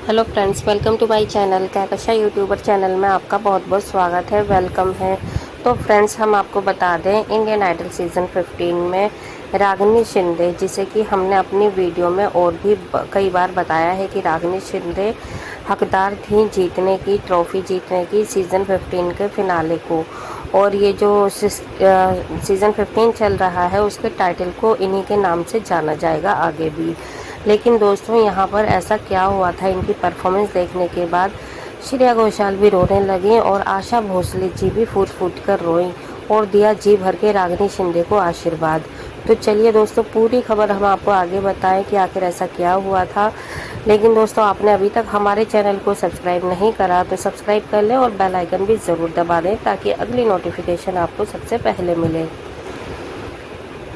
Hello friends, welcome to my channel Kahkasha YouTuber channel में आपका बहुत बहुत स्वागत है, वेलकम है। तो फ्रेंड्स, हम आपको बता दें, इंडियन आइडल सीज़न 15 में रागिनी शिंदे, जिसे कि हमने अपनी वीडियो में और भी कई बार बताया है कि रागिनी शिंदे हकदार थी जीतने की, ट्रॉफ़ी जीतने की सीज़न 15 के फिनाले को। और ये जो सीज़न 15 चल रहा है उसके टाइटल को इन्हीं के नाम से जाना जाएगा आगे भी। लेकिन दोस्तों, यहाँ पर ऐसा क्या हुआ था, इनकी परफॉर्मेंस देखने के बाद श्रेया घोषाल भी रोने लगी और आशा भोसले जी भी फूट फूट कर रोईं और दिया जी भर के रागिनी शिंदे को आशीर्वाद। तो चलिए दोस्तों, पूरी खबर हम आपको आगे बताएं कि आखिर ऐसा क्या हुआ था। लेकिन दोस्तों, आपने अभी तक हमारे चैनल को सब्सक्राइब नहीं करा तो सब्सक्राइब कर लें और बेल आइकन भी ज़रूर दबा दें ताकि अगली नोटिफिकेशन आपको सबसे पहले मिले।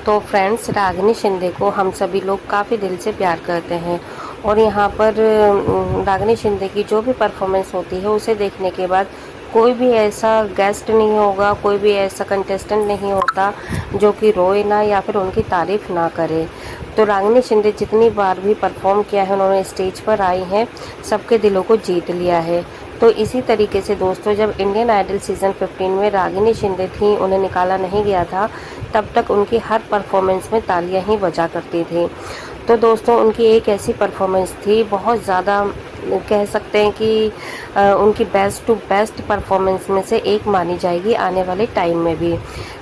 तो फ्रेंड्स, रागिनी शिंदे को हम सभी लोग काफ़ी दिल से प्यार करते हैं और यहाँ पर रागिनी शिंदे की जो भी परफॉर्मेंस होती है उसे देखने के बाद कोई भी ऐसा गेस्ट नहीं होगा, कोई भी ऐसा कंटेस्टेंट नहीं होता जो कि रोए ना या फिर उनकी तारीफ़ ना करे। तो रागिनी शिंदे जितनी बार भी परफॉर्म किया है, उन्होंने स्टेज पर आई हैं, सबके दिलों को जीत लिया है। तो इसी तरीके से दोस्तों, जब इंडियन आइडल सीज़न 15 में रागिनी शिंदे थी, उन्हें निकाला नहीं गया था, तब तक उनकी हर परफॉर्मेंस में तालियां ही बजा करती थी। तो दोस्तों, उनकी एक ऐसी परफॉर्मेंस थी, बहुत ज़्यादा कह सकते हैं कि उनकी बेस्ट टू बेस्ट परफॉर्मेंस में से एक मानी जाएगी आने वाले टाइम में भी।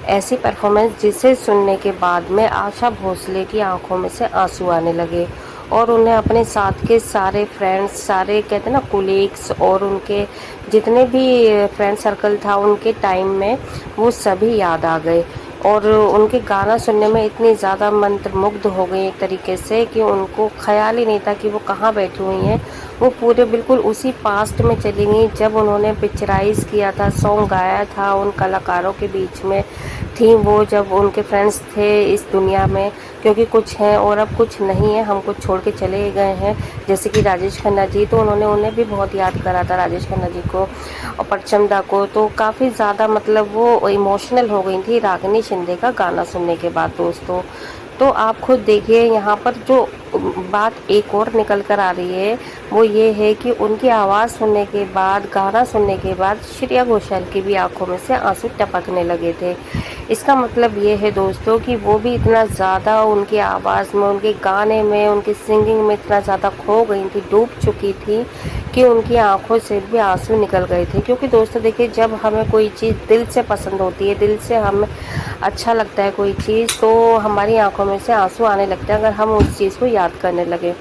ऐसी परफॉर्मेंस जिसे सुनने के बाद में आशा भोसले की आंखों में से आंसू आने लगे और उन्हें अपने साथ के सारे फ्रेंड्स, सारे कहते हैं ना कोलीग्स, और उनके जितने भी फ्रेंड सर्कल था उनके टाइम में, वो सभी याद आ गए। और उनके गाना सुनने में इतनी ज़्यादा मंत्रमुग्ध हो गई एक तरीके से कि उनको ख्याल ही नहीं था कि वो कहाँ बैठी हुई हैं। वो पूरे बिल्कुल उसी पास्ट में चली गई जब उन्होंने पिक्चराइज़ किया था, सॉन्ग गाया था, उन कलाकारों के बीच में थी वो, जब उनके फ्रेंड्स थे इस दुनिया में। क्योंकि कुछ हैं और अब कुछ नहीं है, हम कुछ छोड़ के चले गए हैं। जैसे कि राजेश खन्ना जी, तो उन्होंने उन्हें भी बहुत याद करा था, राजेश खन्ना जी को और परचमदा को। तो काफ़ी ज़्यादा मतलब वो इमोशनल हो गई थी रागिनी शिंदे का गाना सुनने के बाद दोस्तों। तो आप खुद देखिए, यहाँ पर जो बात एक और निकल कर आ रही है वो ये है कि उनकी आवाज़ सुनने के बाद, गाना सुनने के बाद श्रेया घोषाल की भी आंखों में से आंसू टपकने लगे थे। इसका मतलब ये है दोस्तों कि वो भी इतना ज़्यादा उनकी आवाज़ में, उनके गाने में, उनकी सिंगिंग में इतना ज़्यादा खो गई थी, डूब चुकी थी कि उनकी आंखों से भी आंसू निकल गए थे। क्योंकि दोस्तों देखिए, जब हमें कोई चीज़ दिल से पसंद होती है, दिल से हमें अच्छा लगता है कोई चीज़, तो हमारी आंखों में से आंसू आने लगते हैं अगर हम उस चीज़ को याद करने लगे।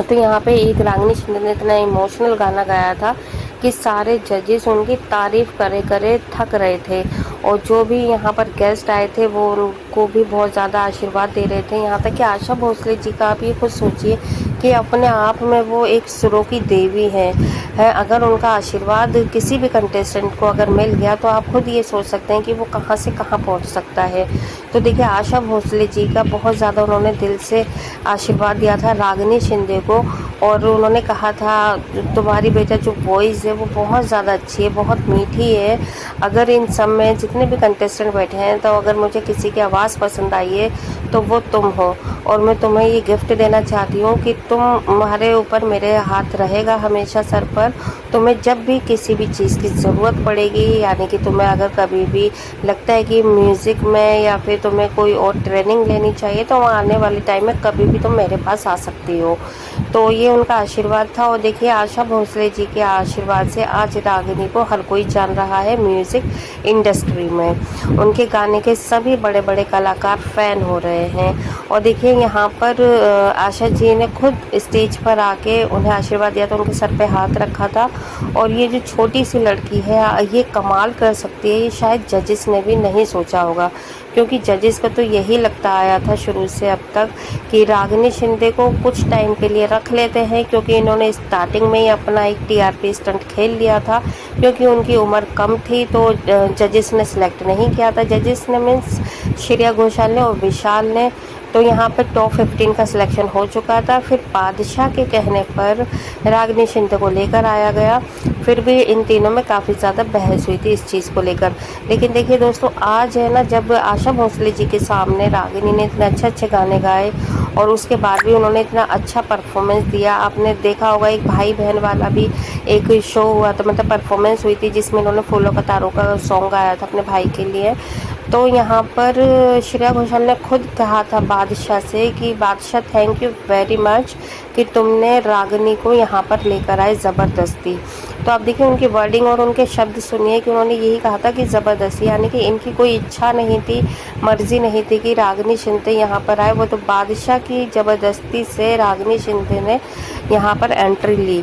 तो यहाँ पे एक रागिनी शिंदे ने इतना इमोशनल गाना गाया था कि सारे जजेस उनकी तारीफ करे करे थक रहे थे और जो भी यहाँ पर गेस्ट आए थे वो उनको भी बहुत ज़्यादा आशीर्वाद दे रहे थे। यहाँ तक कि आशा भोसले जी का आप ये खुद सोचिए कि अपने आप में वो एक सुरों की देवी है। अगर उनका आशीर्वाद किसी भी कंटेस्टेंट को अगर मिल गया तो आप खुद ये सोच सकते हैं कि वो कहाँ से कहाँ पहुँच सकता है। तो देखिए, आशा भोसले जी का बहुत ज़्यादा उन्होंने दिल से आशीर्वाद दिया था रागिनी शिंदे को और उन्होंने कहा था, तुम्हारी बेटा जो वॉइस है वो बहुत ज़्यादा अच्छी है, बहुत मीठी है। अगर इन सब में जितने भी कंटेस्टेंट बैठे हैं, तो अगर मुझे किसी की आवाज़ पसंद आई है तो वो तुम हो और मैं तुम्हें ये गिफ्ट देना चाहती हूँ कि तुम्हारे ऊपर मेरे हाथ रहेगा हमेशा सर पर। तुम्हें जब भी किसी भी चीज़ की ज़रूरत पड़ेगी, यानी कि तुम्हें अगर कभी भी लगता है कि म्यूज़िक में या फिर तुम्हें कोई और ट्रेनिंग लेनी चाहिए, तो आने वाले टाइम में कभी भी तुम मेरे पास आ सकती हो। तो ये उनका आशीर्वाद था। और देखिए, आशा भोसले जी के आशीर्वाद से आज रागिनी को हर कोई जान रहा है म्यूज़िक इंडस्ट्री में। उनके गाने के सभी बड़े बड़े कलाकार फ़ैन हो रहे हैं। और देखिए, यहाँ पर आशा जी ने खुद स्टेज पर आके उन्हें आशीर्वाद दिया था, उनके सर पे हाथ रखा था। और ये जो छोटी सी लड़की है, ये कमाल कर सकती है, ये शायद जजेस ने भी नहीं सोचा होगा। क्योंकि जजेस का तो यही लगता आया था शुरू से अब तक कि रागिनी शिंदे को कुछ टाइम के लिए रख लेते हैं, क्योंकि इन्होंने स्टार्टिंग में ही अपना एक टीआरपी स्टंट खेल लिया था। क्योंकि उनकी उम्र कम थी तो जजेस ने सिलेक्ट नहीं किया था। जजेस ने मीन्स श्रेया घोषाल ने और विशाल ने तो यहाँ पर टॉप 15 का सिलेक्शन हो चुका था। फिर बादशाह के कहने पर रागिनी शिंदे को लेकर आया गया। फिर भी इन तीनों में काफ़ी ज़्यादा बहस हुई थी इस चीज़ को लेकर। लेकिन देखिए दोस्तों, आज है ना, जब आशा भोसले जी के सामने रागिनी ने इतने अच्छे अच्छे गाने गाए और उसके बाद भी उन्होंने इतना अच्छा परफॉर्मेंस दिया। आपने देखा होगा एक भाई बहन वाला भी एक शो हुआ था, मतलब परफॉर्मेंस हुई थी, जिसमें उन्होंने फूलों का तारों का सॉन्ग गाया था अपने भाई के लिए। तो यहाँ पर श्रेया घोषाल ने खुद कहा था बादशाह से कि बादशाह थैंक यू वेरी मच कि तुमने रागिनी को यहाँ पर लेकर आए ज़बरदस्ती। तो आप देखिए उनकी वर्डिंग और उनके शब्द सुनिए कि उन्होंने यही कहा था कि ज़बरदस्ती, यानी कि इनकी कोई इच्छा नहीं थी, मर्ज़ी नहीं थी कि रागिनी शिंदे यहाँ पर आए। वो तो बादशाह की ज़बरदस्ती से रागिनी शिंदे ने यहाँ पर एंट्री ली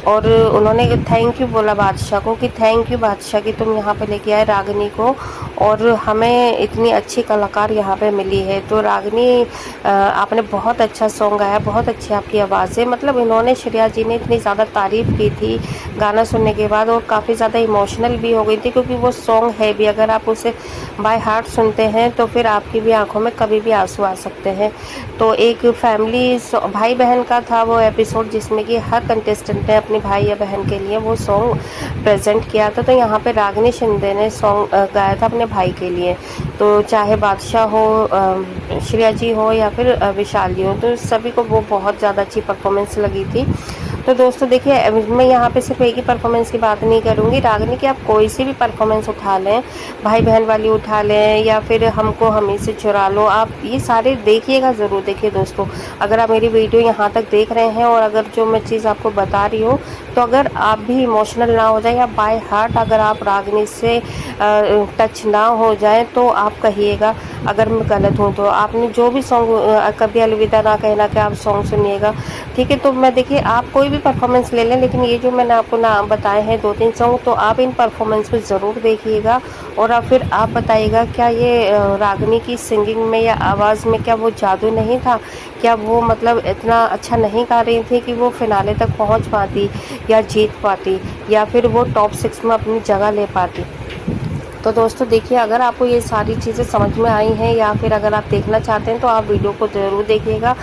और उन्होंने थैंक यू बोला बादशाह को कि थैंक यू बादशाह कि तुम यहाँ पर लेके आए रागिनी को और हमें इतनी अच्छी कलाकार यहाँ पे मिली है। तो रागिनी आपने बहुत अच्छा सॉन्ग गाया, बहुत अच्छी आपकी आवाज़ है। मतलब इन्होंने, श्रेया जी ने इतनी ज़्यादा तारीफ़ की थी गाना सुनने के बाद और काफ़ी ज़्यादा इमोशनल भी हो गई थी, क्योंकि वो सॉन्ग है भी, अगर आप उसे बाय हार्ट सुनते हैं तो फिर आपकी भी आंखों में कभी भी आंसू आ सकते हैं। तो एक फैमिली भाई बहन का था वो एपिसोड, जिसमें कि हर कंटेस्टेंट ने अपने भाई या बहन के लिए वो सॉन्ग प्रेजेंट किया था। तो यहाँ पे रागिनी शिंदे ने सॉन्ग गाया था अपने भाई के लिए। तो चाहे बादशाह हो, श्रेया जी हो या फिर विशाल जी हो, तो सभी को वो बहुत ज़्यादा अच्छी परफॉर्मेंस लगी थी। तो दोस्तों देखिए, मैं यहाँ पे सिर्फ एक ही परफॉर्मेंस की बात नहीं करूँगी। रागिनी की आप कोई सी भी परफॉर्मेंस उठा लें, भाई बहन वाली उठा लें या फिर हमको हमी से चुरा लो, आप ये सारे देखिएगा ज़रूर। देखिए दोस्तों, अगर आप मेरी वीडियो यहाँ तक देख रहे हैं और अगर जो मैं चीज़ आपको बता रही हूँ, तो अगर आप भी इमोशनल ना हो जाए या बाय हार्ट अगर आप रागिनी से टच ना हो जाए तो आप कहिएगा अगर मैं गलत हूँ। तो आपने जो भी सॉन्ग कभी अलविदा ना कहना के आप सॉन्ग सुनिएगा, ठीक है। तो मैं, देखिए आप कोई भी परफॉर्मेंस ले लें, लेकिन ये जो मैंने आपको नाम बताए हैं 2-3 सॉन्ग, तो आप इन परफॉर्मेंस को ज़रूर देखिएगा और फिर आप बताइएगा क्या ये रागिनी की सिंगिंग में या आवाज़ में क्या वो जादू नहीं था, क्या वो मतलब इतना अच्छा नहीं गा रही थी कि वो फिनाले तक पहुंच पाती या जीत पाती या फिर वो टॉप 6 में अपनी जगह ले पाती। तो दोस्तों देखिए, अगर आपको ये सारी चीज़ें समझ में आई हैं या फिर अगर आप देखना चाहते हैं तो आप वीडियो को ज़रूर देखिएगा।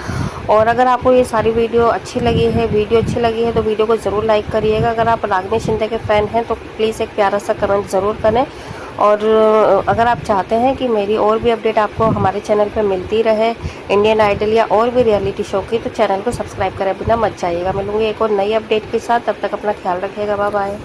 और अगर आपको ये सारी वीडियो अच्छी लगी है तो वीडियो को ज़रूर लाइक करिएगा। अगर आप रागिनी शिंदे के फ़ैन हैं तो प्लीज़ एक प्यारा सा कमेंट ज़रूर करें। और अगर आप चाहते हैं कि मेरी और भी अपडेट आपको हमारे चैनल पर मिलती रहे, इंडियन आइडल या और भी रियलिटी शो की, तो चैनल को सब्सक्राइब करे बिना मत जाइएगा। मिलूंगी एक और नई अपडेट के साथ, तब तक अपना ख्याल रखिएगा। Bye bye.